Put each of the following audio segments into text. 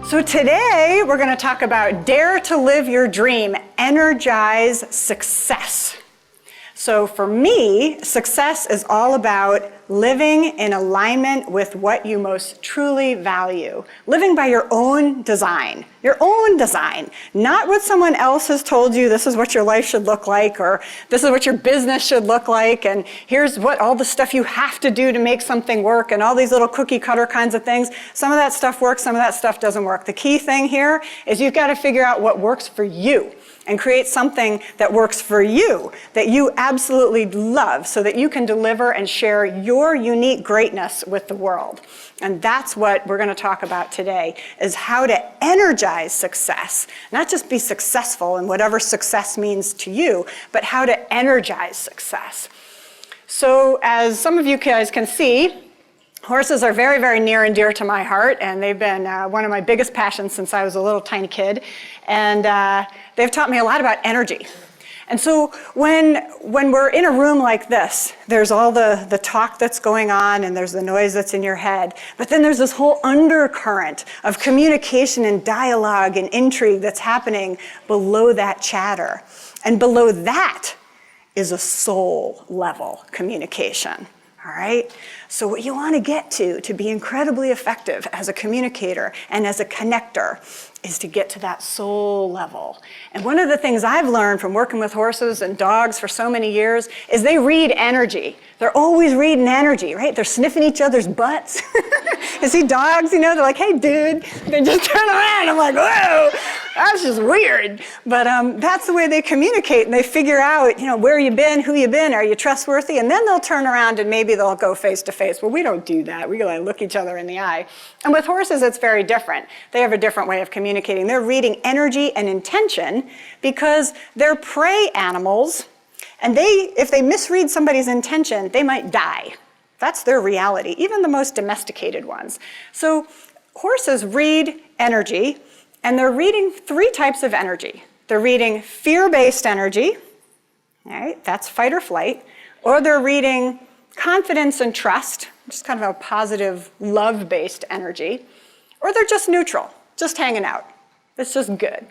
So today we're going to talk about dare to live your dream, energize success. So for me, success is all about living in alignment with what you most truly value. Living by your own design, not what someone else has told you this is what your life should look like, or this is what your business should look like, and here's what all the stuff you have to do to make something work, and all these little cookie cutter kinds of things. Some of that stuff works, some of that stuff doesn't work. The key thing here is you've got to figure out what works for you and create something that works for you, that you absolutely love, so that you can deliver and share your unique greatness with the world. And that's what we're going to talk about today, is how to energize success. Not just be successful in whatever success means to you, but how to energize success. So as some of you guys can see, horses are very, very near and dear to my heart, and they've been one of my biggest passions since I was a little tiny kid. And they've taught me a lot about energy. And so when we're in a room like this, there's all the talk that's going on, and there's the noise that's in your head. But then there's this whole undercurrent of communication and dialogue and intrigue that's happening below that chatter. And below that is a soul level communication. All right? So what you want to get to be incredibly effective as a communicator and as a connector, is to get to that soul level. And one of the things I've learned from working with horses and dogs for so many years is they read energy. They're always reading energy, right? They're sniffing each other's butts. You see dogs, they're like, hey, dude. They just turn around. I'm like, whoa, that's just weird. But that's the way they communicate, and they figure out, where you been, who you been, are you trustworthy? And then they'll turn around and maybe they'll go face to face. Well, we don't do that. We go look each other in the eye. And with horses, it's very different. They have a different way of communicating. They're reading energy and intention because they're prey animals, and if they misread somebody's intention, they might die. That's their reality, even the most domesticated ones. So horses read energy, and they're reading 3 types of energy. They're reading fear-based energy, right? That's fight or flight, or they're reading confidence and trust, which is kind of a positive, love-based energy, or they're just neutral, just hanging out. It's just good.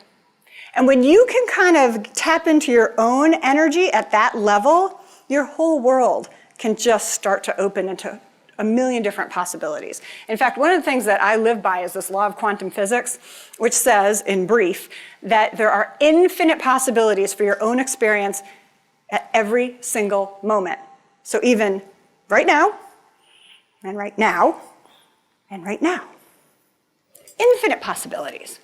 And when you can kind of tap into your own energy at that level, your whole world can just start to open into a million different possibilities. In fact, one of the things that I live by is this law of quantum physics, which says, in brief, that there are infinite possibilities for your own experience at every single moment. So even right now, and right now, and right now. Infinite possibilities.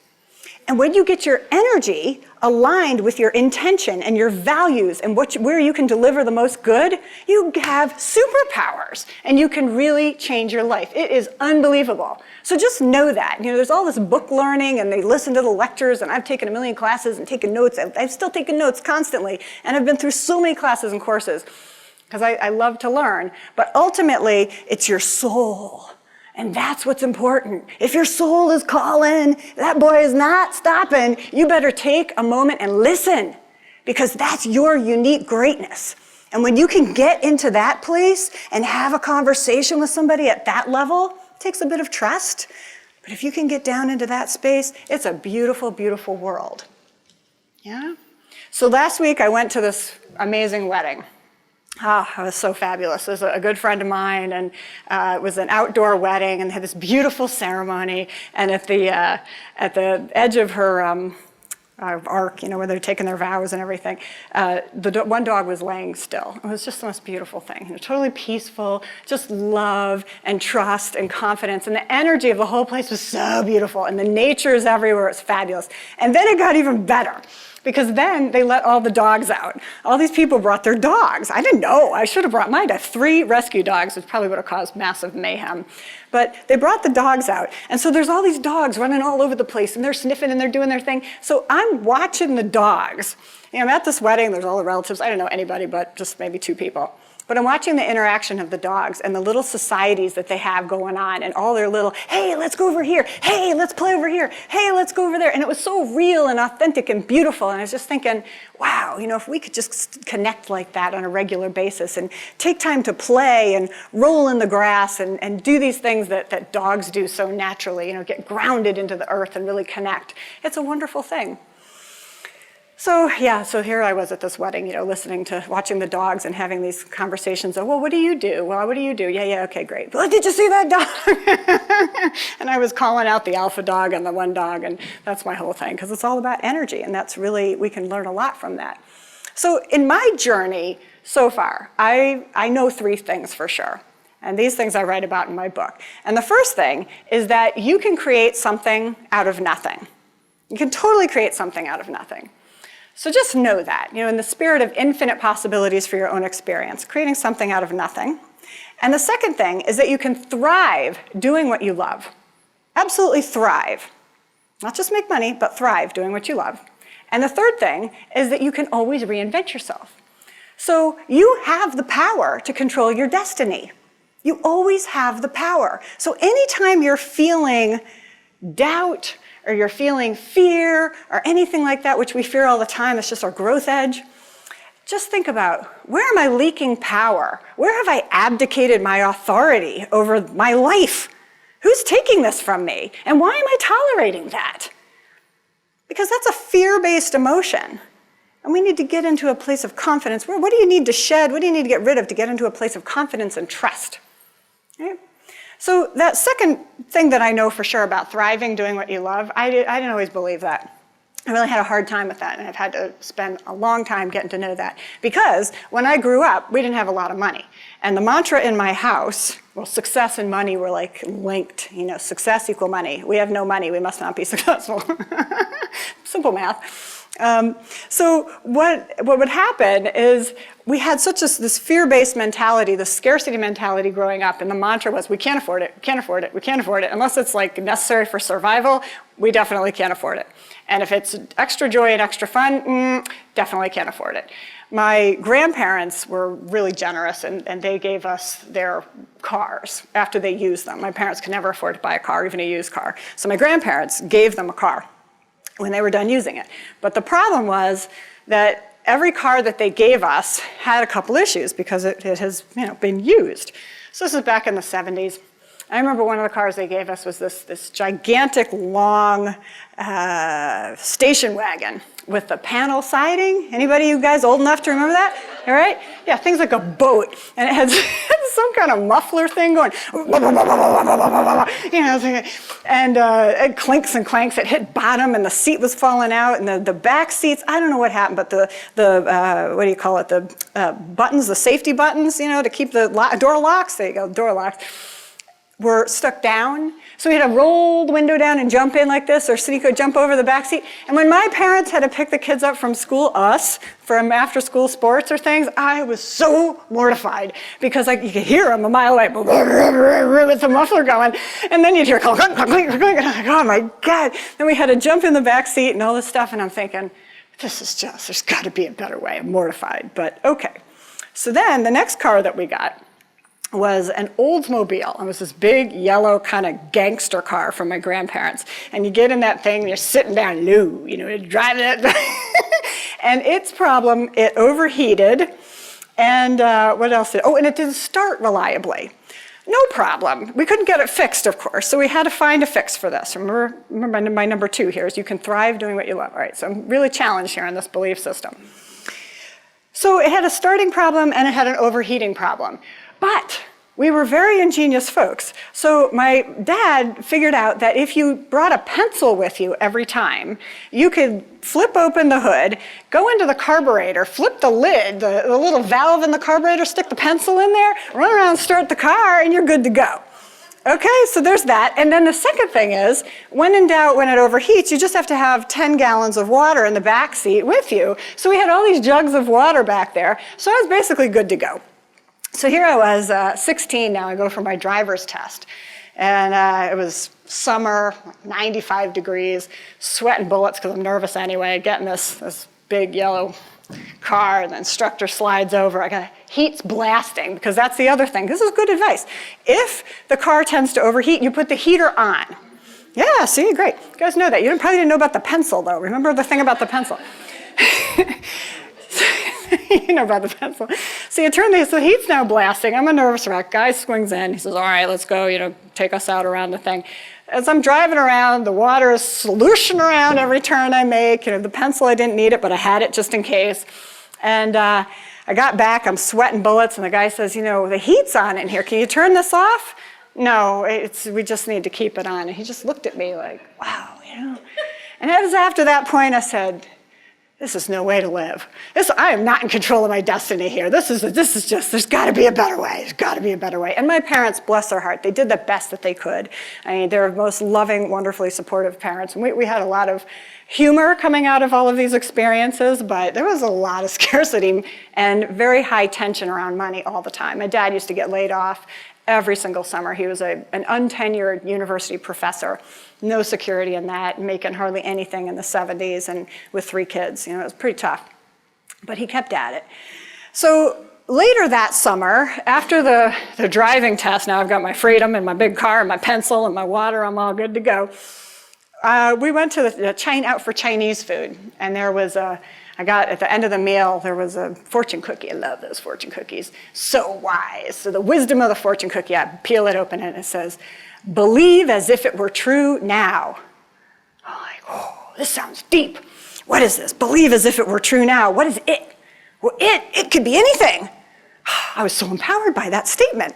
And when you get your energy aligned with your intention and your values and where you can deliver the most good, you have superpowers, and you can really change your life. It is unbelievable. So just know that. There's all this book learning, and they listen to the lectures, and I've taken a million classes and taken notes. I've still taken notes constantly, and I've been through so many classes and courses because I love to learn. But ultimately, it's your soul. And that's what's important. If your soul is calling, that boy is not stopping, you better take a moment and listen, because that's your unique greatness. And when you can get into that place and have a conversation with somebody at that level, it takes a bit of trust. But if you can get down into that space, it's a beautiful, beautiful world. Yeah? So last week I went to this amazing wedding. It was so fabulous. It was a good friend of mine, and it was an outdoor wedding, and they had this beautiful ceremony. And at the edge of her arc, where they're taking their vows and everything, the one dog was laying still. It was just the most beautiful thing. Totally peaceful, just love and trust and confidence, and the energy of the whole place was so beautiful, and the nature is everywhere. It's fabulous. And then it got even better, because then they let all the dogs out. All these people brought their dogs. I didn't know. I should have brought mine. I have 3 rescue dogs, which probably would have caused massive mayhem. But they brought the dogs out. And so there's all these dogs running all over the place, and they're sniffing and they're doing their thing. So I'm watching the dogs. I'm at this wedding. There's all the relatives. I don't know anybody but just maybe 2 people. But I'm watching the interaction of the dogs and the little societies that they have going on and all their little, hey, let's go over here. Hey, let's play over here. Hey, let's go over there. And it was so real and authentic and beautiful. And I was just thinking, wow, if we could just connect like that on a regular basis and take time to play and roll in the grass and do these things that dogs do so naturally, get grounded into the earth and really connect. It's a wonderful thing. So here I was at this wedding, watching the dogs and having these conversations of, well, what do you do? Well, what do you do? Yeah, okay, great. Well, did you see that dog? And I was calling out the alpha dog and the one dog, and that's my whole thing, because it's all about energy, and that's really, we can learn a lot from that. So in my journey so far, I know 3 things for sure. And these things I write about in my book. And the first thing is that you can create something out of nothing. You can totally create something out of nothing. So just know that, in the spirit of infinite possibilities for your own experience, creating something out of nothing. And the second thing is that you can thrive doing what you love. Absolutely thrive. Not just make money, but thrive doing what you love. And the third thing is that you can always reinvent yourself. So you have the power to control your destiny. You always have the power. So anytime you're feeling doubt, or you're feeling fear, or anything like that, which we fear all the time, it's just our growth edge, just think about, where am I leaking power? Where have I abdicated my authority over my life? Who's taking this from me? And why am I tolerating that? Because that's a fear-based emotion. And we need to get into a place of confidence. What do you need to shed? What do you need to get rid of to get into a place of confidence and trust? Right? So that second thing that I know for sure about thriving, doing what you love, I didn't always believe that. I really had a hard time with that, and I've had to spend a long time getting to know that. Because when I grew up, we didn't have a lot of money. And the mantra in my house, well, success and money were like linked. Success equal money. We have no money, we must not be successful. Simple math. So what would happen is we had this fear-based mentality, the scarcity mentality growing up, and the mantra was, we can't afford it, we can't afford it, we can't afford it. Unless it's like necessary for survival, we definitely can't afford it. And if it's extra joy and extra fun, definitely can't afford it. My grandparents were really generous, and they gave us their cars after they used them. My parents could never afford to buy a car, even a used car. So my grandparents gave them a car when they were done using it. But the problem was that every car that they gave us had a couple issues because it has been used. So this is back in the 70s. I remember one of the cars they gave us was this gigantic, long station wagon with the panel siding. Anybody, you guys old enough to remember that? All right? Yeah, things like a boat. And it had some kind of muffler thing going, and it clinks and clanks. It hit bottom, and the seat was falling out, and the back seats, I don't know what happened, but the what do you call it, the buttons, the safety buttons, to keep the door locks, there you go, door locks, were stuck down. So we had to roll the window down and jump in like this, or so you could jump over the back seat. And when my parents had to pick the kids up from school, from after school sports or things, I was so mortified because you could hear them a mile away with the muffler going. And then you'd hear clink, clink, clink, clink, and I'm like, oh my God. Then we had to jump in the back seat and all this stuff. And I'm thinking, there's got to be a better way. I'm mortified, but okay. So then the next car that we got was an Oldsmobile. It was this big, yellow, kind of gangster car from my grandparents. And you get in that thing, and you're sitting down low, driving it. And its problem, it overheated. And what else and it didn't start reliably. No problem. We couldn't get it fixed, of course, so we had to find a fix for this. Remember my number 2 here is you can thrive doing what you love. All right, so I'm really challenged here on this belief system. So it had a starting problem, and it had an overheating problem. But we were very ingenious folks. So my dad figured out that if you brought a pencil with you every time, you could flip open the hood, go into the carburetor, flip the lid, the little valve in the carburetor, stick the pencil in there, run around, start the car, and you're good to go. Okay, so there's that. And then the second thing is, when in doubt, when it overheats, you just have to have 10 gallons of water in the back seat with you. So we had all these jugs of water back there. So I was basically good to go. So here I was, 16 now, I go for my driver's test. And it was summer, 95 degrees, sweating bullets because I'm nervous anyway, getting this big yellow car, and the instructor slides over. I got heat's blasting, because that's the other thing. This is good advice. If the car tends to overheat, you put the heater on. Yeah, see, great. You guys know that. You probably didn't know about the pencil, though. Remember the thing about the pencil? You know about the pencil. So you turn the heat's now blasting. I'm a nervous wreck. Guy swings in. He says, all right, let's go, take us out around the thing. As I'm driving around, the water is sloshing around every turn I make. The pencil, I didn't need it, but I had it just in case. And I got back, I'm sweating bullets, and the guy says, the heat's on in here. Can you turn this off? No, we just need to keep it on. And he just looked at me like, wow, And it was after that point I said, this is no way to live. I am not in control of my destiny here. This is just, there's got to be a better way. There's got to be a better way. And my parents, bless their heart, they did the best that they could. I mean, they're most loving, wonderfully supportive parents. And we had a lot of humor coming out of all of these experiences, but there was a lot of scarcity and very high tension around money all the time. My dad used to get laid off every single summer. He was an untenured university professor. No security in that, making hardly anything in the 70s and with 3 kids. It was pretty tough. But he kept at it. So later that summer, after the driving test, now I've got my freedom and my big car and my pencil and my water, I'm all good to go. We went to the out for Chinese food, and there was I got at the end of the meal, there was a fortune cookie. I love those fortune cookies. So wise. So the wisdom of the fortune cookie, I peel it open and it says, believe as if it were true now. I'm like, oh, this sounds deep. What is this? Believe as if it were true now. What is it? Well, it could be anything. I was so empowered by that statement.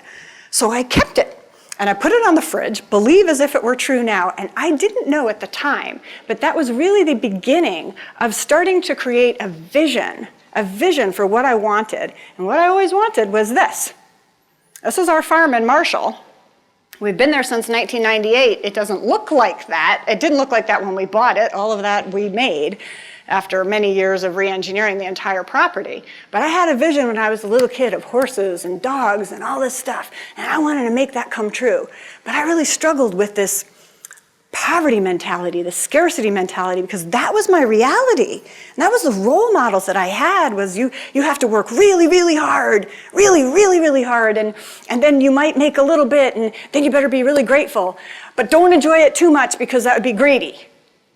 So I kept it. And I put it on the fridge, believe as if it were true now. And I didn't know at the time, but that was really the beginning of starting to create a vision for what I wanted. And what I always wanted was this. This is our farm in Marshall. We've been there since 1998. It doesn't look like that. It didn't look like that when we bought it. All of that we made after many years of re-engineering the entire property. But I had a vision when I was a little kid of horses and dogs and all this stuff, and I wanted to make that come true. But I really struggled with this poverty mentality, the scarcity mentality, because that was my reality. And that was the role models that I had, was you have to work really, really hard, really, really, really hard, and then you might make a little bit, and then you better be really grateful. But don't enjoy it too much, because that would be greedy.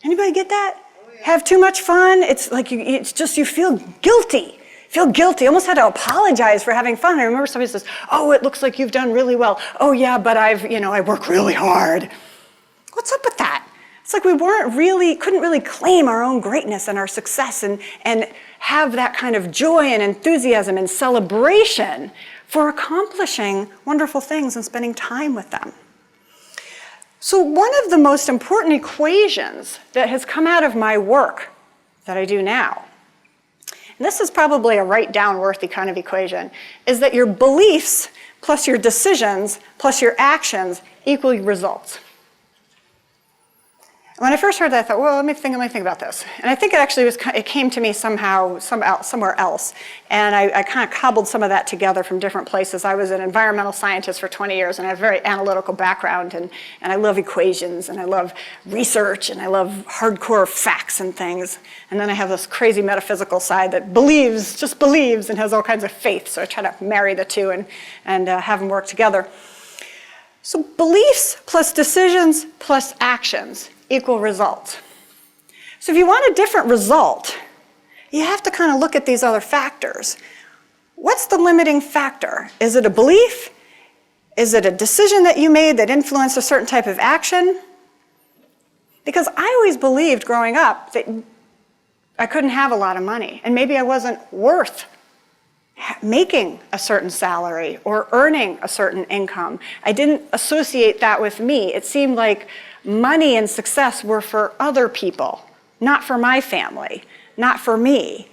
Anybody get that? Have too much fun? It's like you feel guilty. Almost had to apologize for having fun. I remember somebody says, oh, it looks like you've done really well. Oh yeah, but I work really hard. What's up with that? It's like we couldn't really claim our own greatness and our success and have that kind of joy and enthusiasm and celebration for accomplishing wonderful things and spending time with them. So one of the most important equations that has come out of my work that I do now, and this is probably a write-down worthy kind of equation, is that your beliefs plus your decisions plus your actions equal results. When I first heard that, I thought, well, let me think about this. And I think it came to me somewhere else. And I kind of cobbled some of that together from different places. I was an environmental scientist for 20 years, and I have a very analytical background, and I love equations, and I love research, and I love hardcore facts and things. And then I have this crazy metaphysical side that just believes, and has all kinds of faith. So I try to marry the two and have them work together. So beliefs plus decisions plus actions equal results. So if you want a different result, you have to kind of look at these other factors. What's the limiting factor? Is it a belief? Is it a decision that you made that influenced a certain type of action? Because I always believed growing up that I couldn't have a lot of money, and maybe I wasn't worth making a certain salary or earning a certain income. I didn't associate that with me. It seemed like money and success were for other people, not for my family, not for me.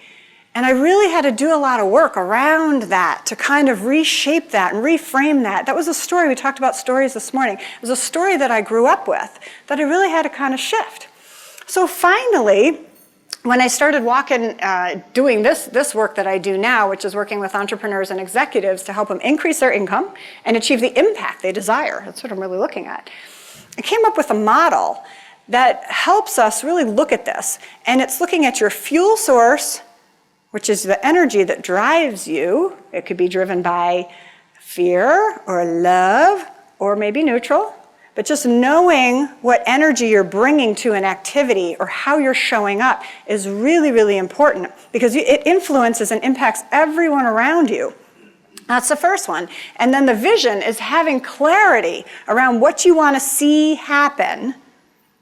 And I really had to do a lot of work around that to kind of reshape that and reframe that. That was a story, we talked about stories this morning. It was a story that I grew up with that I really had to kind of shift. So finally, when I started doing this work that I do now, which is working with entrepreneurs and executives to help them increase their income and achieve the impact they desire, that's what I'm really looking at. I came up with a model that helps us really look at this. And it's looking at your fuel source, which is the energy that drives you. It could be driven by fear or love or maybe neutral. But just knowing what energy you're bringing to an activity or how you're showing up is really, really important because it influences and impacts everyone around you. That's the first one. And then the vision is having clarity around what you want to see happen.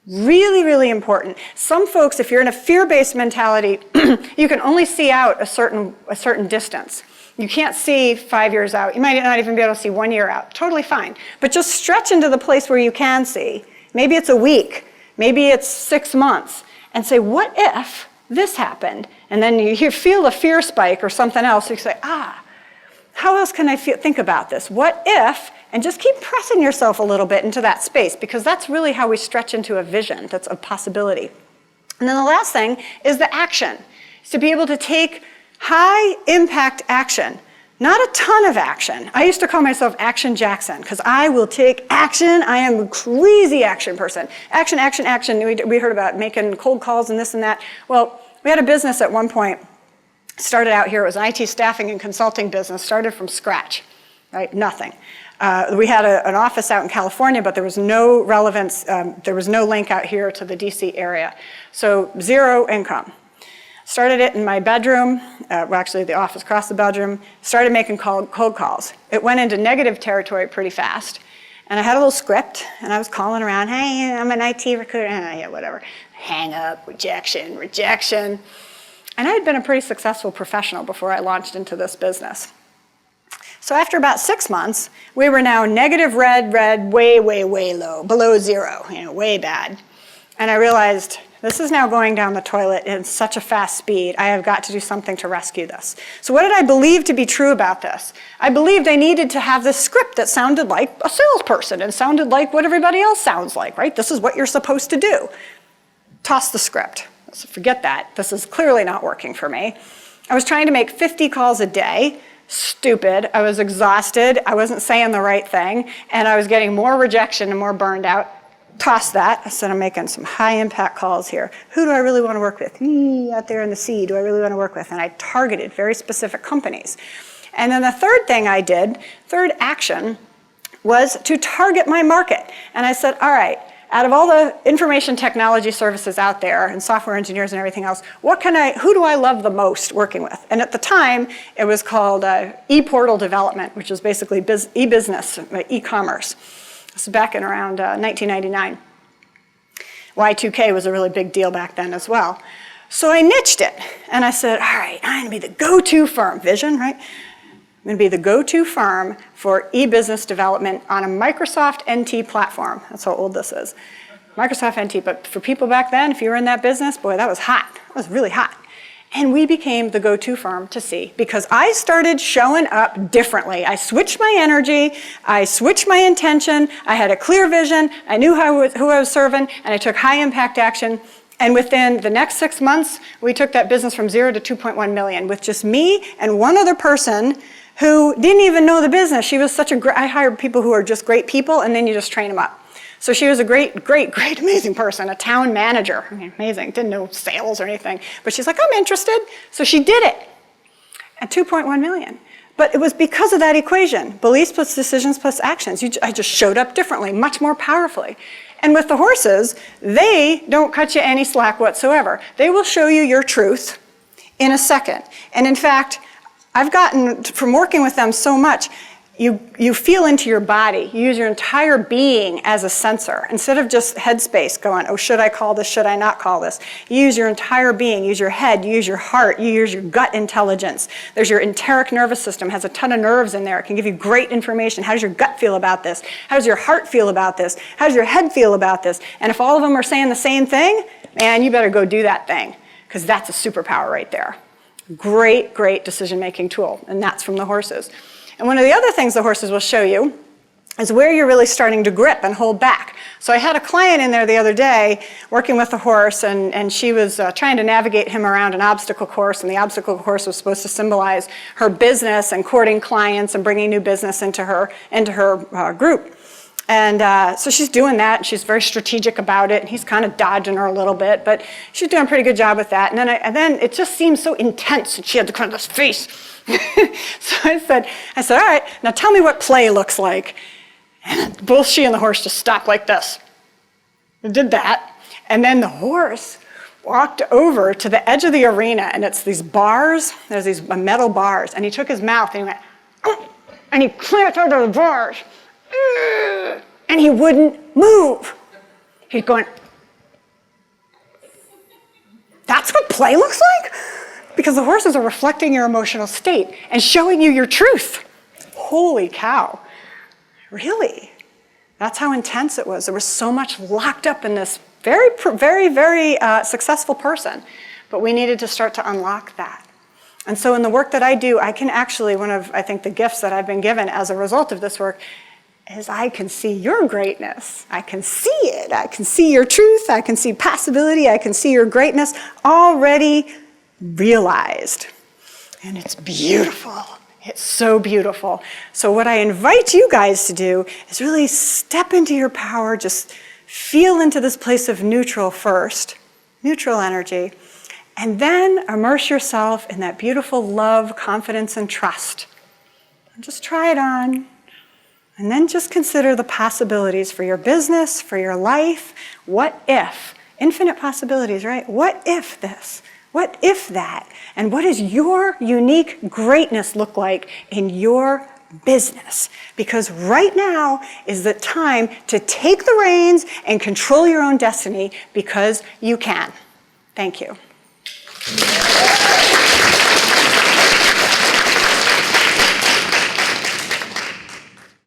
Really, really important. Some folks, if you're in a fear-based mentality, you can only see out a certain distance. You can't see 5 years out. You might not even be able to see 1 year out. Totally fine. But just stretch into the place where you can see. Maybe it's a week. Maybe it's 6 months. And say, what if this happened? And then you feel a fear spike or something else. You say, how else can I think about this? What if? And just keep pressing yourself a little bit into that space because that's really how we stretch into a vision. That's a possibility. And then the last thing is the action. It's to be able to take high impact action, not a ton of action. I used to call myself Action Jackson because I will take action. I am a crazy action person. Action, action, action. We heard about making cold calls and this and that. Well, we had a business at one point, started out here. It was an IT staffing and consulting business, started from scratch, right? Nothing. We had an office out in California, but there was no relevance. There was no link out here to the DC area. So zero income. Started it in my bedroom, actually the office across the bedroom, started making cold calls. It went into negative territory pretty fast. And I had a little script, and I was calling around, hey, I'm an IT recruiter, yeah, whatever. Hang up, rejection, rejection. And I had been a pretty successful professional before I launched into this business. So after about 6 months, we were now negative red, way, way, way low, below zero, way bad. And I realized, this is now going down the toilet in such a fast speed. I have got to do something to rescue this. So what did I believe to be true about this? I believed I needed to have this script that sounded like a salesperson and sounded like what everybody else sounds like, right? This is what you're supposed to do. Toss the script. So forget that. This is clearly not working for me. I was trying to make 50 calls a day. Stupid. I was exhausted. I wasn't saying the right thing. And I was getting more rejection and more burned out. Toss that. I said, I'm making some high impact calls here. Who do I really want to work with? Out there in the sea, do I really want to work with? And I targeted very specific companies. And then the third thing I did, third action, was to target my market. And I said, all right, out of all the information technology services out there and software engineers and everything else, who do I love the most working with? And at the time, it was called e-portal development, which was basically e-business, e-commerce. This was back in around 1999. Y2K was a really big deal back then as well. So I niched it, and I said, all right, I'm gonna be the go-to firm, vision, right? I'm gonna be the go-to firm for e-business development on a Microsoft NT platform. That's how old this is. Microsoft NT, but for people back then, if you were in that business, boy, that was hot. That was really hot. And we became the go-to firm to see because I started showing up differently. I switched my energy, I switched my intention, I had a clear vision, I knew who I was serving, and I took high impact action. And within the next 6 months, we took that business from 0 to 2.1 million with just me and one other person who didn't even know the business. She was I hired people who are just great people, and then you just train them up. So she was a great, amazing person, a town manager. I mean, amazing, didn't know sales or anything. But she's like, I'm interested. So she did it at 2.1 million. But it was because of that equation, beliefs plus decisions plus actions. I just showed up differently, much more powerfully. And with the horses, they don't cut you any slack whatsoever. They will show you your truth in a second. And in fact, I've gotten, from working with them so much, you feel into your body. You use your entire being as a sensor. Instead of just headspace going, oh, should I call this, should I not call this? You use your entire being. You use your head, you use your heart, you use your gut intelligence. There's your enteric nervous system, has a ton of nerves in there. It can give you great information. How does your gut feel about this? How does your heart feel about this? How does your head feel about this? And if all of them are saying the same thing, man, you better go do that thing, because that's a superpower right there. Great decision-making tool, and that's from the horses. And one of the other things the horses will show you is where you're really starting to grip and hold back. So I had a client in there the other day working with a horse, and she was trying to navigate him around an obstacle course, and the obstacle course was supposed to symbolize her business and courting clients and bringing new business into her group. And so she's doing that, and she's very strategic about it, and he's kind of dodging her a little bit, but she's doing a pretty good job with that. And then it just seemed so intense, and she had kind of this face. So I said, all right, now tell me what play looks like. And both she and the horse just stopped like this. They did that, and then the horse walked over to the edge of the arena, and it's these bars, there's these metal bars, and he took his mouth, and he went, oh, and he clamped under the bars. And he wouldn't move. He's going, that's what play looks like? Because the horses are reflecting your emotional state and showing you your truth. Holy cow. Really? That's how intense it was. There was so much locked up in this very, very successful person. But we needed to start to unlock that. And so in the work that I do, I can actually, one of, I think, the gifts that I've been given as a result of this work is I can see your greatness. I can see it. I can see your truth. I can see possibility. I can see your greatness already realized. And it's beautiful. It's so beautiful. So what I invite you guys to do is really step into your power. Just feel into this place of neutral first, neutral energy, and then immerse yourself in that beautiful love, confidence, and trust. And just try it on. And then just consider the possibilities for your business, for your life. What if? Infinite possibilities, right? What if this? What if that? And what does your unique greatness look like in your business? Because right now is the time to take the reins and control your own destiny, because you can. Thank you.